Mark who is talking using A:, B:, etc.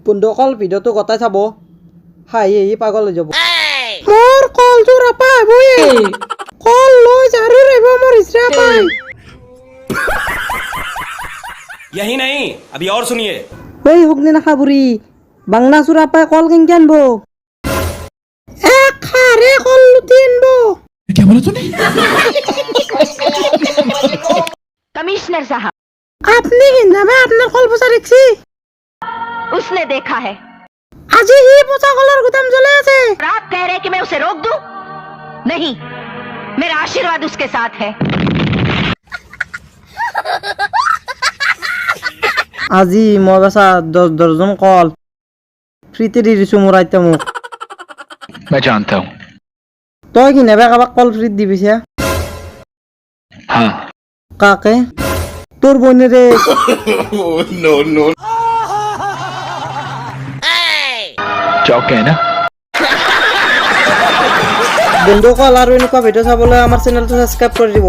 A: বন্ধু কল ভিডিওটো গতাই চাব হাঁহি হাঁহি পাগল হৈ যাব মোৰ কলটোৰ আপা বয়ে কল লৈ জাৰু ৰব মোৰ ইচ্ছা পাই
B: यही नहीं अभी और सुनिए
A: এই হুকনি নাখা বুঢ়ী বাংলা চোৰা পাই কল কেনকে আনব এক খাৰে কল লুটি আনব
C: कमिश्नर साहब
A: আপনি কিনাবে আপনার কল পচা দেখছি
C: उसने देखा है
A: আজি হি পচা কলৰ গুদাম জ্বলে আছে
C: और आप कह रहे हैं कि मैं उसे रोक दूं? नहीं, मेरा आशीर्वाद उसके साथ है।
A: আজি মই বাছা 10 কল ফ্ৰীতে দি দিছো মোৰ আইতা মোক
D: मैं जानता हूँ।
A: তই কিনাবে কাবাক কল ফ্ৰীত দিবিছে
D: हाँ
A: কাকে তোর বোনেরে
D: चौक है ना।
A: বন্ধু কল আৰু এনেকুৱা ভিডিঅ' চাবলৈ আমাৰ চেনেলটো ছাবস্ক্ৰাইব কৰি দিব